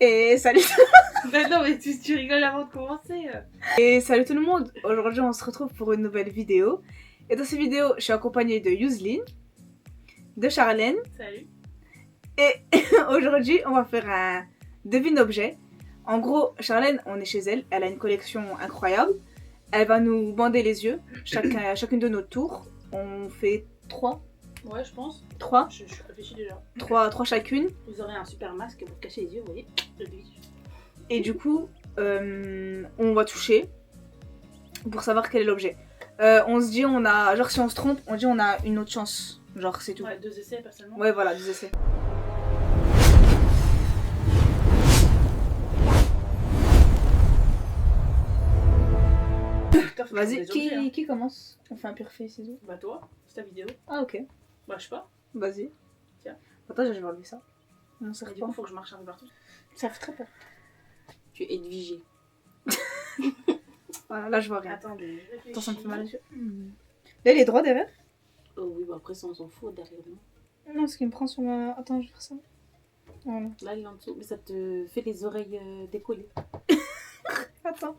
Et salut Non mais tu rigoles avant de commencer. Et salut tout le monde. Aujourd'hui on se retrouve pour une nouvelle vidéo. Et dans cette vidéo, je suis accompagnée de Yuzlin, de Charlène. Salut. Et aujourd'hui on va faire un devine-objet. En gros, Charlène, on est chez elle, elle a une collection incroyable. Elle va nous bander les yeux, chacune de notre tours. On fait 3. Ouais, je pense. 3. Je réfléchis déjà. 3 chacune. Vous aurez un super masque pour cacher les yeux, vous voyez. Et du coup, on va toucher pour savoir quel est l'objet. On se dit, on a. Genre, si on se trompe, on dit on a une autre chance. Genre, c'est tout. Ouais, 2 essais personnellement. Ouais, voilà, 2 essais. Vas-y, qui commence? On fait un pire fait ciseaux. Bah toi, c'est ta vidéo. Ah, ok. Bah je sais pas. Vas-y. Tiens. Attends, je vais enlever ça. Non, ça Et fait du pas. coup, faut que je marche un peu partout. Ça fait très peur. Tu es Edwigé. Voilà, là je vois rien. Attendez, Attends, ça me fait mal aux yeux. Là, il est droit derrière? Oh oui, bah après ça on s'en fout derrière nous. Non, parce qu'il me prend sur ma. Attends, je vais faire ça. Voilà. Là il est en dessous, mais ça te fait les oreilles décollées. Attends.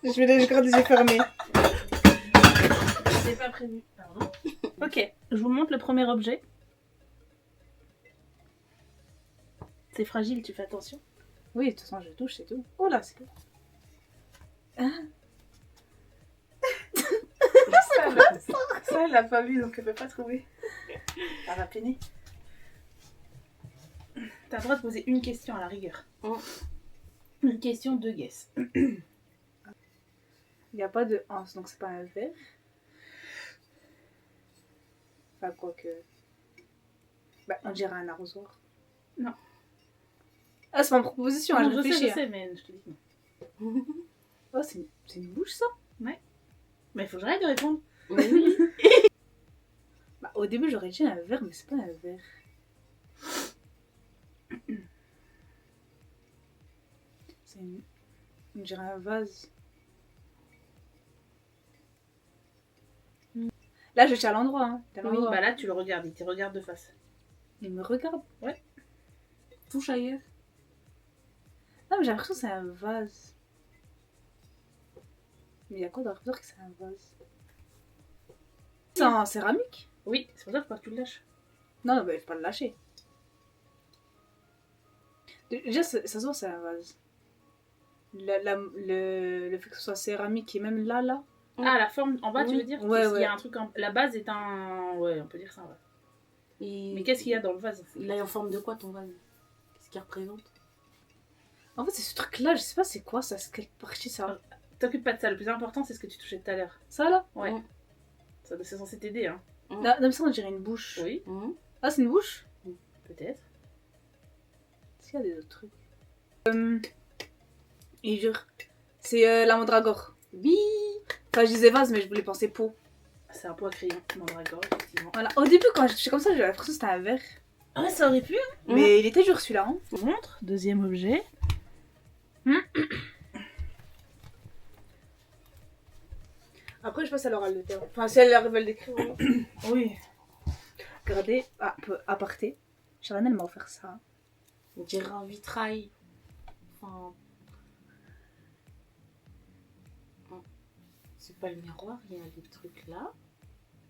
je garde les yeux fermés. C'est pas prévu. Pardon. Ok, je vous montre le premier objet. C'est fragile, tu fais attention. Oui, de toute façon, je touche, c'est tout. Oh là, c'est tout. Ça, elle l'a pas vu, donc elle peut pas trouver. Elle va peiner. T'as le droit de poser une question à la rigueur. Oh. Une question, 2 guesses. Il n'y a pas de anse, donc c'est pas un verre. Enfin, quoi que. Bah, on dirait un arrosoir. Non. Ah, c'est pas une proposition, hein, Non, je je réfléchis. sais, mais je te dis non. Oh, c'est une bouche, ça? Mais il faut que j'arrête de répondre. Oui. Bah, au début, j'aurais dit un verre, mais c'est pas un verre. C'est une. On dirait un vase. Là, je suis à l'endroit, hein. T'as Oui, l'endroit. bah là, tu le regardes, il te regarde de face. Il me regarde. Touche ailleurs. Non, mais j'ai l'impression que c'est un vase. Mais il y a quoi dans dire que c'est un vase? C'est en céramique? Oui, c'est pour ça qu'il faut pas que tu le lâches. Non, non, mais il faut pas le lâcher. Déjà, ça se voit, c'est un vase. Le fait que ce soit céramique et même là. Ah, la forme en bas, tu Oui. veux dire? Ouais, Il y ouais. a un truc en... La base est un... Ouais, on peut dire ça, ouais. Et Mais qu'est-ce qu'il y a dans le vase? il est en forme de quoi ton vase? Qu'est-ce qu'il représente? En fait, c'est ce truc-là, je sais pas c'est quoi ça, c'est quelle partie ça. T'occupe pas de ça, le plus important, c'est ce que tu touchais tout à l'heure. Ça là? Ouais. Mm. Ça, c'est censé t'aider, hein. Non, non, mais ça on dirait une bouche. Oui, Ah, c'est une bouche? peut-être. Est-ce qu'il y a des autres trucs? Et jure. C'est la mandragore. Oui. Enfin, je disais vase, mais je voulais penser pot. C'est un pot à crayon, mandragore, effectivement. Voilà. Au début, quand je touchais comme ça, j'avais l'impression que c'était un verre. Ah, ça aurait pu. Mais il était dur celui-là, hein. Je vous montre. Deuxième objet. Après, je passe à l'oral de terme. Enfin, si elle arrive à le décrire. Oui. Regardez, aparté. Charlène, elle m'a offert ça. On dirait un vitrail. Enfin. C'est pas le miroir, il y a des trucs là.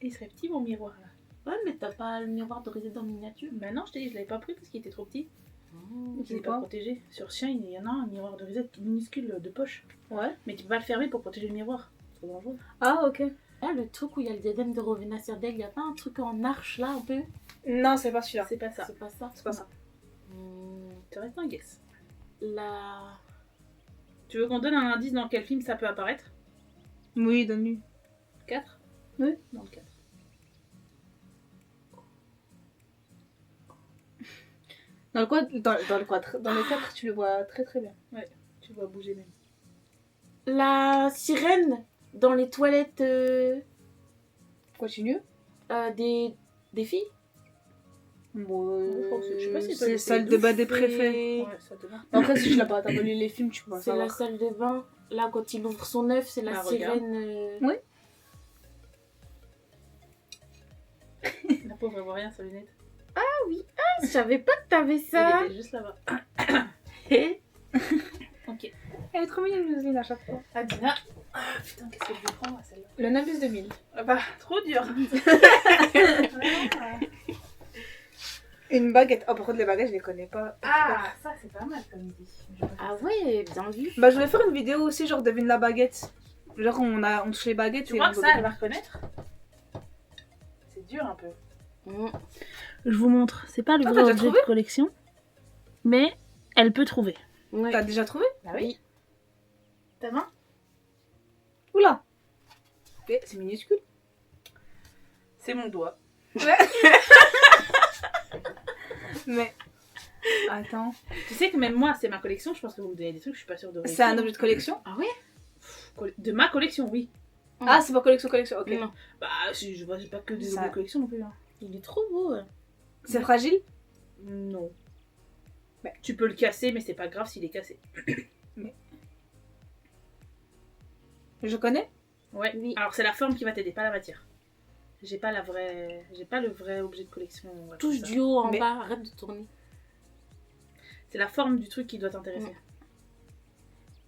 Il serait petit mon miroir là. Ouais, mais t'as pas le miroir de résident miniature. Bah non, je t'ai dit, je l'avais pas pris parce qu'il était trop petit. Oh. Il n'est pas protégé. Sur Shine, il y en a un miroir de risette minuscule de poche. Ouais. Mais tu peux pas le fermer pour protéger le miroir. C'est trop dangereux. Ah, ok. Ah, le truc où il y a le diadème de Rowena Sirdel, il y a pas un truc en arche là un peu? Non, c'est pas celui-là. C'est pas ça. C'est pas ça. C'est pas ça. Tu restes un guess. La. Tu veux qu'on donne un indice dans quel film ça peut apparaître? Oui, donne-lui. 4? Oui. Dans le 4. Dans le quadre, dans le quadre. Dans le 4, tu le vois très très bien. Tu vois bouger même. La sirène dans les toilettes Continue. des filles. Bon, je sais pas si c'est salle de bain des préfets. Ouais, ça te va. Après, si je l'ai pas t'as pas lu les films, tu peux pas C'est la savoir. salle de bain. Là, quand il ouvre son œuf, c'est la Ah, regarde. sirène. Oui. La pauvre, elle voit rien sur les lunettes. Je savais pas que t'avais ça. Il était juste là-bas. Elle est trop mignonne, Yuzine, à chaque fois. Adina. Ah putain, qu'est-ce que je vais prendre celle-là? Le Nimbus 2000. Ah bah, trop dur. Une baguette. Oh, par contre, les baguettes, je les connais pas. Ah, ça c'est pas mal comme idée. Ah ouais, bien vu. Bah, je voulais faire une vidéo aussi, genre devine la baguette. Genre, on touche les baguettes. Tu et crois on que ça, devine. elle va reconnaître? C'est dur un peu. Je vous montre. C'est pas le Ah, vrai t'as déjà objet trouvé de collection, mais elle peut trouver. Ouais. T'as déjà trouvé? Bah oui. Ta main? Oula. Eh, c'est minuscule. C'est mon doigt. Mais. Attends. Tu sais que même moi, c'est ma collection. Je pense que vous me donnez des trucs, je suis pas sûre de réussir. C'est un objet de collection? Ah ouais. De ma collection, oui. Ah, c'est pas collection, ok. Non. Bah, je vois pas que des Ça- objets de collection non plus. Hein. Il est trop beau. C'est fragile? Non. Bah. Tu peux le casser, mais c'est pas grave s'il est cassé. Je connais? Ouais. Oui. Alors c'est la forme qui va t'aider, pas la matière. J'ai pas le vrai objet de collection. on va Touche dire ça. du haut en Mais- bas, arrête de tourner. C'est la forme du truc qui doit t'intéresser.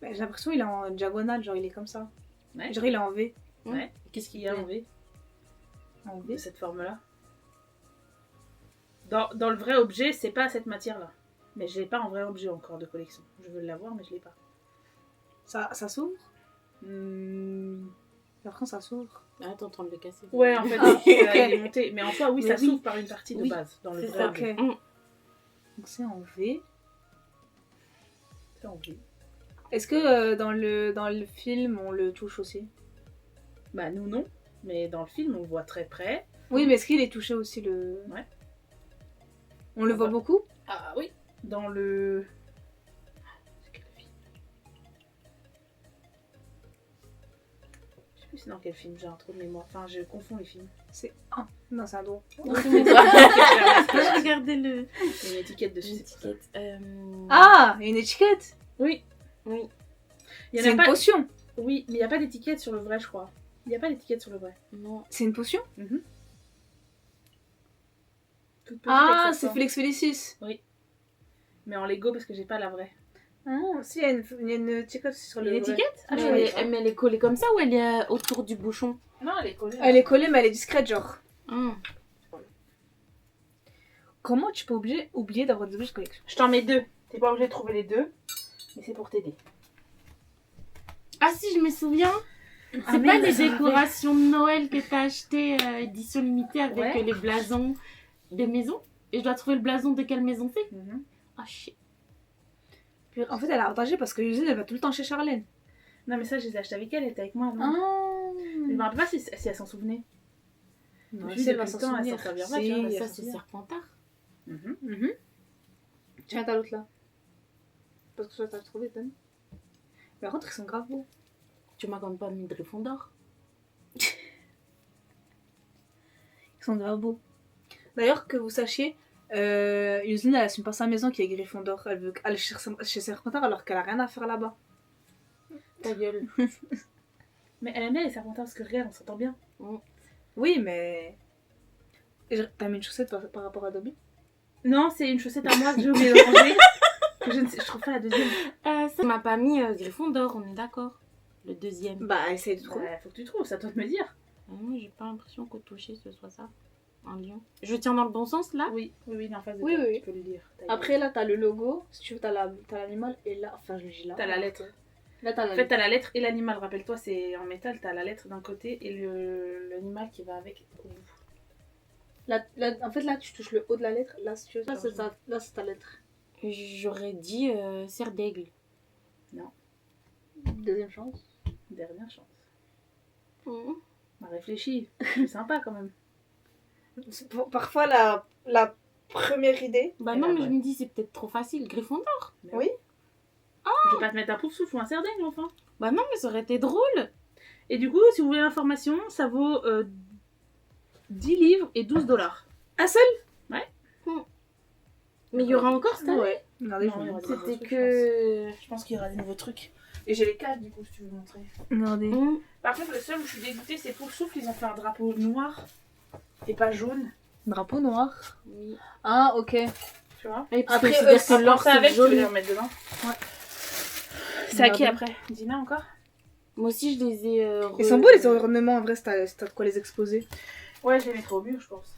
Bah, j'ai l'impression qu'il est en diagonale, genre il est comme ça. Ouais. Genre il est en V. Ouais. Qu'est-ce Il y a en V En de V. cette forme-là. Dans le vrai objet, c'est pas cette matière-là. Mais je l'ai pas en vrai objet encore de collection. Je veux l'avoir, mais je l'ai pas. Ça s'ouvre? Hmm. Après, ça s'ouvre. Ah, t'es en train de le casser. Ouais, en fait, Ah, il ok. est monté. Mais en soi, oui, Mais ça oui. s'ouvre par une partie de Oui. base. Dans le C'est vrai ça. Ok. objet. Donc c'est en V. C'est en V. Est-ce que dans le film, on le touche aussi? Bah, nous, non. Mais dans le film, on le voit très près. Oui, mais est-ce qu'il est touché aussi le... Ouais. On le On voit voit. beaucoup? Ah oui. Dans le... C'est quel film? Je sais plus c'est dans quel film, j'ai un trou de mémoire. Enfin, je confonds les films. C'est... Ah, non, c'est un don. Regardez le. Il y a une étiquette dessus. L'étiquette. Ah, il y a une étiquette. Oui. Oui. Il y en C'est a une pas... potion. Oui, mais il n'y a pas d'étiquette sur le vrai, je crois. Il n'y a pas d'étiquette sur le vrai. Non. C'est une potion? Toute petite Ah, avec sa c'est forme. Flex Felicis. Mais en Lego parce que j'ai pas la vraie. Ah, si, il y a une étiquette sur Il y a le une vrai. étiquette Ah, Mais je elle, savais est, mais elle est collée comme ça ou elle est autour du bouchon? pas. Non, elle est collée. Elle est collée, mais elle est discrète, genre. Hum. Comment tu peux oublier d'avoir des objets de collection? Je t'en mets deux. T'es pas obligé de trouver les deux. Mais c'est pour t'aider. Ah si, je me souviens. C'est Ah, pas merde, les ça décorations de Noël que t'as acheté édition limitée avec Ouais. les blasons des maisons? Et je dois trouver le blason de quelle maison c'est? Ah shit. En fait, elle a partagé parce que Yuzine, elle va tout le temps chez Charlène. Non, mais ça, je les ai achetés avec elle. Elle était avec moi avant. Ah. Je me rappelle pas si elle s'en souvenait. Non, Juste si elle depuis va s'en le temps, elle souvenir. s'en servira pas, Si, tu vois, Bah, elle ça s'en c'est souvient. Serpentard. Mhm. Tiens, t'as l'autre là. Parce que toi, t'as trouvé, donne. Par contre, ils sont grave beaux. Tu m'as quand même pas mis de Gryffondor. Ils sont grave beaux. D'ailleurs, que vous sachiez, Yuzine, elle assume pas sa maison qui est Gryffondor. Elle veut aller chez Serpentard alors qu'elle a rien à faire là-bas. Ta gueule. Mais elle aime bien les serpentards parce que regarde, on s'entend bien. Oui, mais. T'as mis une chaussette par rapport à Dobby? Non, c'est une chaussette à moi que j'ai oublié de ranger. Que je trouve pas la deuxième. Ça m'a pas mis Gryffondor, on est d'accord. Le deuxième. Bah, essaye de trouver. Faut que tu trouves, c'est à toi de me dire. Moi j'ai pas l'impression qu'au toucher ce soit ça. Un lion. Je tiens dans le bon sens là? Oui, il est en face de Oui, toi. oui. Tu peux le lire. Après, là, t'as le logo. Si tu veux, t'as l'animal. Et là, enfin, je le dis là. T'as la lettre. Là, t'as En fait, t'as la lettre et l'animal. Rappelle-toi, c'est en métal. T'as la lettre d'un côté et l'animal qui va avec au bout. En fait, là, tu touches le haut de la lettre. Là, si tu veux, là, c'est ta lettre. J'aurais dit serre d'aigle. Deuxième chance. Dernière chance. On a réfléchi. C'est sympa quand même. Parfois, la première idée. Bah Et non, la mais je vraie. me dis c'est peut-être trop facile. Gryffondor. Mais Oui. Je vais pas te mettre un pouf souffle ou un sardaigne, enfin. Bah non, mais ça aurait été drôle. Et du coup, si vous voulez l'information, ça vaut 10 livres et 12 $. Un seul? Mais il y aura encore ça. Ouais. Regardez, Non, je il y aura vous des montre. C'était trucs, que. Je pense qu'il y aura des nouveaux trucs. Et j'ai les cases du coup, si tu veux montrer. Regardez. Par contre, le seul où je suis dégoûtée, c'est pour le souffle, ils ont fait un drapeau noir et pas jaune. Drapeau noir. Oui. Ah, ok. Tu vois? Et parce Après, que c'est-à-dire que Après, l'or ça c'est avec, tu veux les jaune. remettre dedans. C'est à qui après? Dina encore? Moi aussi, je les ai. Ils sont beaux les ornements en vrai, si t'as de quoi les exposer. Ouais, je les mettrai au mur, je pense.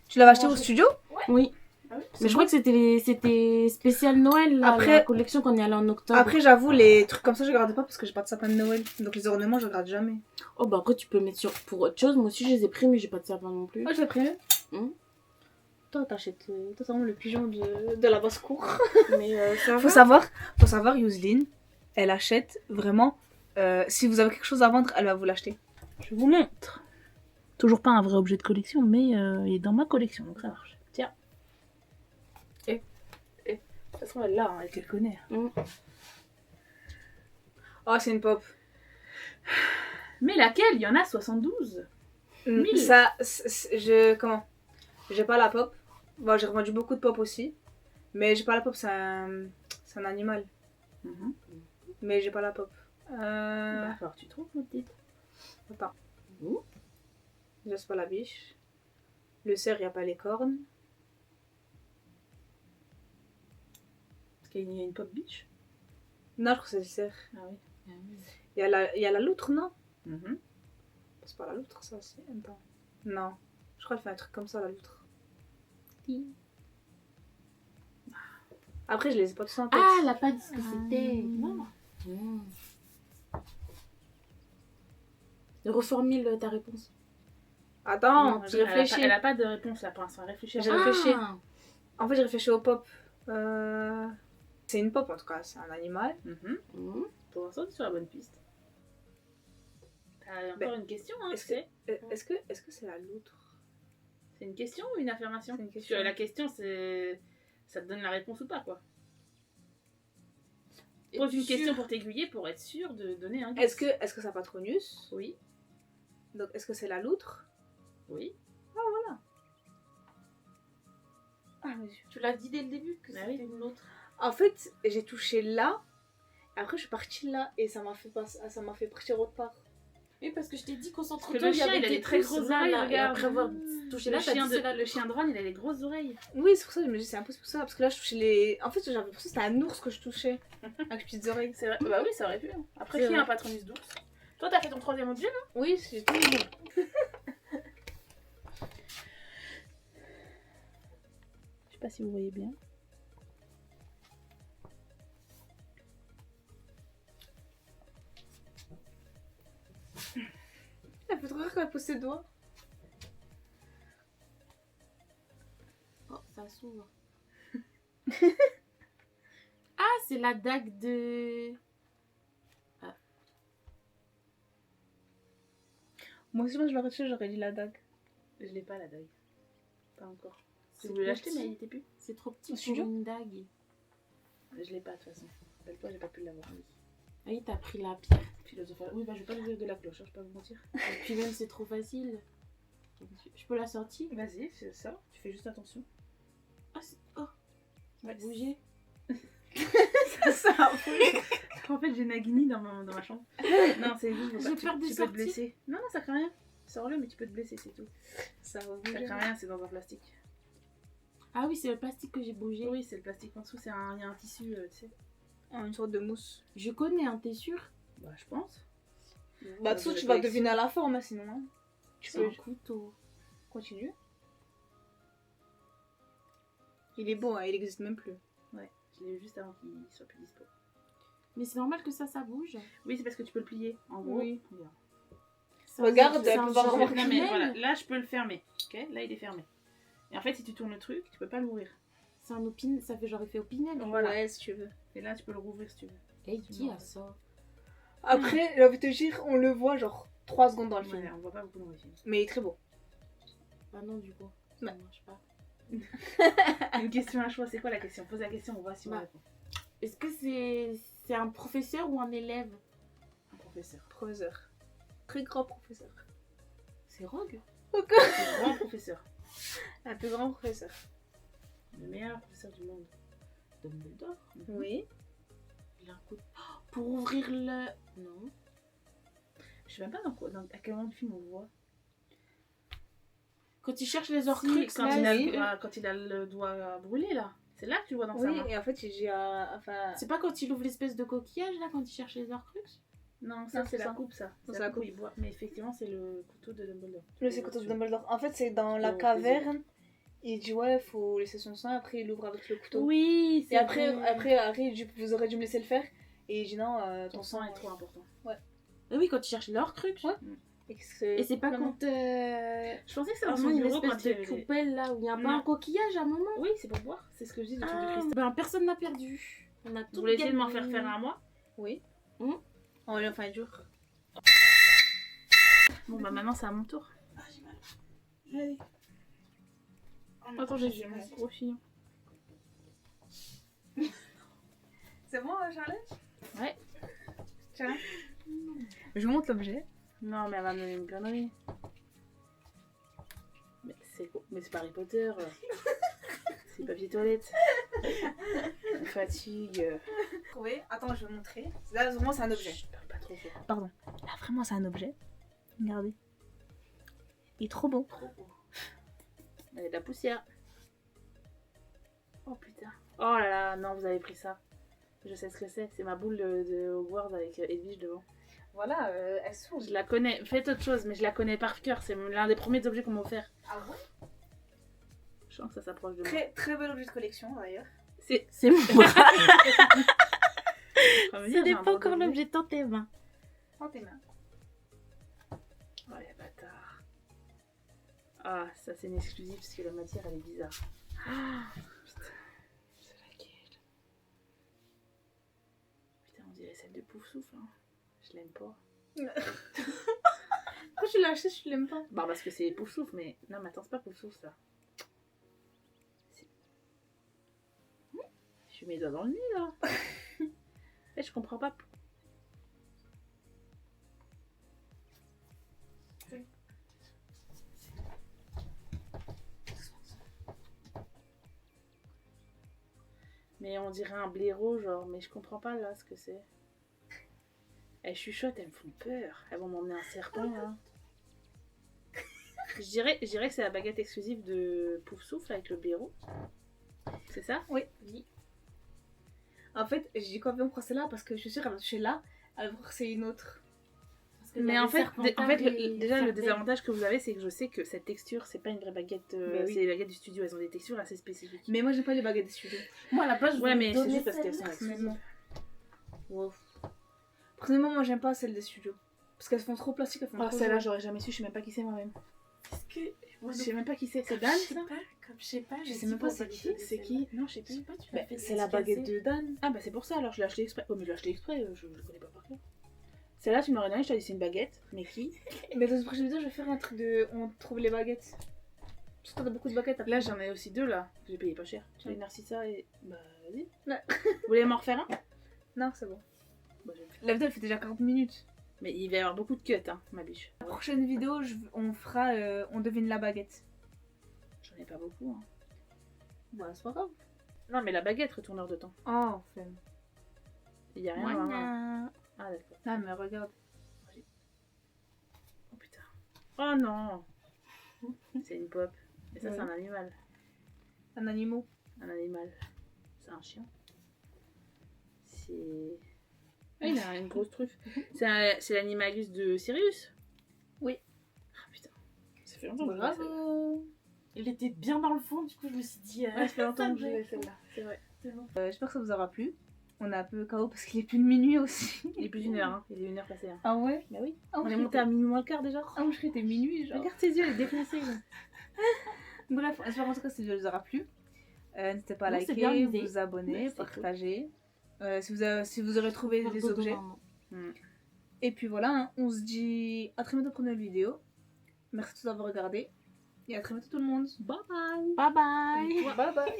Tu l'avais acheté au studio? Oui. Ah oui, Mais je crois que c'était spécial Noël, là, Après- la collection qu'on y allait en octobre. Après, j'avoue, les trucs comme ça, je regarde pas parce que j'ai pas de sapin de Noël. Donc les ornements, je regarde jamais. Oh, bah après, tu peux mettre pour autre chose. Moi aussi, je les ai pris, mais j'ai pas de sapin non plus. Moi, je l'ai pris. Toi, t'achètes. Toi, c'est vraiment le pigeon de la basse-cour. Mais ça Faut savoir, Yuseline, elle achète vraiment. Si vous avez quelque chose à vendre, elle va vous l'acheter. Je vous montre. Toujours pas un vrai objet de collection, mais il est dans ma collection, donc ça marche. Tiens. De toute façon, elle l'a, hein, elle te le connaît. Oh, c'est une pop. Mais laquelle? Il y en a 72. Mille. Ça, comment? J'ai pas la pop. Bon, j'ai revendu beaucoup de pop aussi. Mais j'ai pas la pop, c'est un animal. Mhm. Mais j'ai pas la pop. Va falloir que tu trouves, mon petit. Attends. Ouh. Déjà, c'est pas la biche. Le cerf, y a pas les cornes. Parce qu'il y a une pop biche. Non, je crois que c'est le cerf. Ah oui. Il y a la loutre, non? Mhm. C'est pas la loutre, ça aussi. Attends. Non. Je crois qu'elle fait un truc comme ça, la loutre. Après, je les ai pas tous en tête. Ah, elle a pas dit ce que c'était. Non. Reformule ta réponse. Attends, Non, je réfléchis. Elle a pas de réponse là pour l'instant. Réfléchis. J'ai réfléchi. Ah. En fait, j'ai réfléchi au pop. C'est une pop en tout cas, c'est un animal. Mhm. Pour l'instant, tu es sur la bonne piste. T'as encore une question, hein, est-ce tu sais. Est-ce que c'est la loutre? C'est une question ou une affirmation? C'est une question. La question, c'est. Ça te donne la réponse ou pas, quoi. Pose une question pour t'aiguiller pour être sûr de donner un guess. Est-ce que c'est Patronus? Oui. Donc, est-ce que c'est la loutre? Oui. Ah, mais Tu l'as dit dès le début que Ah c'était oui. une autre. en fait, j'ai touché là. Et après, je suis partie là. Et ça m'a fait partir autre part. Oui, parce que je t'ai dit, concentre-toi. Parce que le il y chien, avait il a tes des très pouces grosses là, oreilles, là, et regarde. après avoir touché là, Le t'as dit, chien, c'est la le chien de Ron, il a des grosses oreilles. Oui, c'est pour ça que je me dis, c'est un peu pour ça. Parce que là, je touchais les. En fait, j'avais l'impression que c'était un ours que je touchais. Avec les petites oreilles. C'est vrai. Bah oui, ça aurait pu. Hein. Après, C'est qui a vrai. un patronus d'ours? Toi, t'as fait ton troisième objet, là? Oui, j'ai tout vu. Je sais pas si vous voyez bien. Elle fait trop rire quand elle pose ses doigts. Oh, ça s'ouvre. Ah, c'est la dague de... Moi aussi, je l'aurais touché, j'aurais dit la dague. Je l'ai pas, la dague. Pas encore. C'est Je voulais l'acheter, petit. mais il était plus. C'est trop petit Au pour studio une dague. Je l'ai pas, de toute façon. Rappelle-toi, j'ai pas pu l'avoir. Oui. Ah oui, t'as pris la pierre. Philosophe. Oui, bah je vais pas l'ouvrir de la cloche, hein, je vais pas vous mentir. Et puis même, c'est trop facile. Je peux la sortir? Vas-y, c'est ça. Tu fais juste attention. Ah, oh, Ouais. bouger. Ça, en fait, j'ai Nagini dans ma chambre. Non, c'est juste. J'ai peur de tu peux te sortir. blesser. Non, non, ça craint rien. Sors-le, mais tu peux te blesser, c'est tout. Ça va Ça bouger. craint rien, c'est dans un plastique. Ah oui, c'est le plastique que j'ai bougé. Oui, c'est le plastique en dessous, il y a un tissu, tu sais. Ah, une sorte de mousse. Je connais, hein, t'es sûr? Bah, je pense. Bah, de toute façon, tu vas deviner à la forme, hein, sinon. Hein. Tu C'est peux un couteau. continuer. Il est beau, hein, il existe même plus. Ouais, je l'ai eu juste avant qu'il soit plus dispo. Mais c'est normal que ça bouge. Oui, c'est parce que tu peux le plier. En gros, Oui. regarde. Regarde, c'est elle un peut voir genre vraiment de Non, mais tunnel. voilà, là, je peux le fermer. Ok, là, il est fermé. Et en fait, si tu tournes le truc, tu peux pas l'ouvrir. C'est un opine, ça fait genre effet opinel. Voilà. Ouais, si tu veux. Et là, tu peux le rouvrir si tu veux. Et qui a ça? Après, j'ai envie de te dire, on le voit genre 3 secondes dans le film. Ouais, on voit pas beaucoup dans le film. Mais il est très beau. Ah non, du coup. Ça Ouais. marche pas. Une question à choix, c'est quoi la question? Pose la question, on voit si on Bah. répond. Est-ce que c'est un professeur ou un élève? Un professeur. Professeur. Très grand professeur. C'est Rogue. Un grand professeur. Un plus grand professeur. Le meilleur professeur du monde. Dumbledore. Oui. Il a un coup de... Oh, pour ouvrir le... Non. Je sais même pas à quel moment du film on le voit. Quand il cherche les Si, Horcruxes, quand, là, il a, oui. quand il a le doigt brûlé là. C'est là que tu vois dans sa Oui, main. et en fait, j'ai enfin... C'est pas quand il ouvre l'espèce de coquillage là, quand il cherche les Horcruxes? Non, ça Non, c'est c'est la ça. coupe, ça. C'est C'est la la coupe, coupe. il boit. Mais effectivement, c'est le couteau de Dumbledore. Le c'est couteau de Dumbledore. En fait, c'est dans la Oh, caverne. Il dit ouais, faut laisser son sang. Après, il ouvre avec le couteau. Oui, Et après, Harry, il dit, vous aurez dû me laisser le faire. Et il dit non, ton sang est trop important. Et oui, quand il cherche les Horcruxes. Ouais. Et Et c'est pas Vraiment. quand. Je pensais que c'était À dans un son moment, une bureau quand espèce il de avait... coupelle là où il y a pas Non. un coquillage à un moment. Oui, c'est pour boire. C'est ce que je dis, le truc de Ah, cristal. ben personne n'a perdu. On a tout Vous voulez essayer de m'en gagné. faire faire un moi? Oui. Hmm. On va lui en faire un dur. Bon, bah maintenant, c'est à mon tour. Ah, j'ai mal. Allez. Attendez, j'ai mon gros chignon. C'est bon, Charlotte? Ouais. Tiens. Je vous montre l'objet. Non, mais elle va me donner une connerie. Mais c'est pas Harry Potter. C'est papier toilette. Elle me fatigue. Trouvé. Attends, je vais vous montrer. Là, vraiment, c'est un objet. Je parle pas trop fort. Pardon. Là, vraiment, c'est un objet. Regardez. Il est trop beau. Trop beau. Elle est de la poussière. Oh putain. Oh là là, non, vous avez pris ça. Je sais ce que c'est. C'est ma boule de Hogwarts avec Edwige devant. Voilà, elle s'ouvre. Je la connais. Faites autre chose, mais je la connais par cœur. C'est l'un des premiers objets qu'on m'a offert. Ah bon? Je sens que ça s'approche de moi. Très, très bel objet de collection, d'ailleurs. C'est C'est moi. Ce Ce n'est pas encore l'objet dans tes mains. Prends tes mains. Oh les bâtards. Ah, ça c'est une exclusive parce que la matière elle est bizarre. Ah, putain. C'est laquelle? Putain, on dirait celle de Pouf Souffle. Hein. Je l'aime pas. Pourquoi tu l'as acheté si tu l'aimes pas? Bah, parce que c'est Pouf Souffle, mais. Non, mais attends, c'est pas Pouf Souffle ça. Je mets mes doigts dans le nez là. Et je comprends pas. Mais on dirait un blaireau, genre, mais je comprends pas là ce que c'est. Elles chuchotent, elles me font peur. Elles vont m'emmener un serpent là. Je dirais que c'est la baguette exclusive de Pouf Souffle avec le blaireau. C'est ça? Oui. En fait, j'ai dit qu'on prend celle-là parce que je suis sûre qu'elle va toucher là, elle va c'est une autre. Mais en fait, déjà le désavantage que vous avez, c'est que je sais que cette texture, c'est pas une vraie baguette. Bah oui. C'est les baguettes du studio, elles ont des textures assez spécifiques. Mais moi, j'aime pas les baguettes des studios. Moi, à la base, je Ouais, voulais mais c'est donner juste parce qu'elles sont celle-là. exclusives. Wow. Personnellement, moi, j'aime pas celles des studios. Parce qu'elles font trop plastique, elles font Ah, trop celle-là, joli. j'aurais jamais su, je sais même pas qui c'est moi-même. Est-ce que. Je sais même pas qui c'est. C'est Je Dan sais ça? pas, comme je sais pas. Je sais même pas c'est qui. C'est qui? Non, je sais Je sais plus. pas, tu Bah, l'as fait c'est la baguette de Dan. Ah, bah c'est pour ça alors, je l'ai acheté exprès. Oh, mais je l'ai acheté exprès, je connais pas par cœur. Celle-là, tu me l'aurais donné, je t'ai dit c'est une baguette. Mais qui? Mais dans une prochaine vidéo, je vais faire un truc de. On trouve les baguettes. Parce que t'as beaucoup de baguettes après. Là, j'en ai aussi deux là, que j'ai payé pas cher. J'ai Narcissa et. Bah, vas-y. Ouais. Vous voulez m'en refaire un? Non, c'est bon. Bah, je vais le faire. La vidéo, elle fait déjà 40 minutes. Mais il va y avoir beaucoup de cuts, hein, ma biche. La prochaine vidéo, on fera. On devine la baguette. J'en ai pas beaucoup, hein. Bah, c'est pas grave. Non, mais la baguette, retourneur de temps. Oh, flemme. Il y a rien à voir. hein. Ah, d'accord. Ah, mais regarde. Oh putain. Oh non. C'est une pop. Et ça, Ouais. c'est un animal. Un animal. Un animal. C'est un chien. C'est. Ah, il a une grosse truffe. C'est l'animalus de Sirius? Oui. Ah putain. Ça fait longtemps que je l'ai, celle-là. Bravo. Il était bien dans le fond, du coup, je me suis dit. Ouais, ça fait longtemps que je ça l'ai, me celle-là. C'est vrai. C'est bon. J'espère que ça vous aura plu. On est un peu KO parce qu'il est plus de minuit aussi. Il est plus d'une heure, hein. Il est 1h passée. Hein. Ah ouais? Bah oui. Ah, On est monté à minuit moins le quart déjà. Ah, moi je croyais que c'était minuit, genre. Regarde ses yeux, il est défoncé. Bref, j'espère en tout cas que cette vidéo vous aura plu. N'hésitez pas à Non, c'est bien liker, l'idée. vous abonner, Ouais, c'est partager. Si vous aurez trouvé Faire des dodo objets. maman. Et puis voilà, hein, on se dit à très bientôt pour une nouvelle vidéo. Merci de tous d'avoir regardé. Et à très bientôt tout le monde. Bye bye. Bye bye. Bye bye.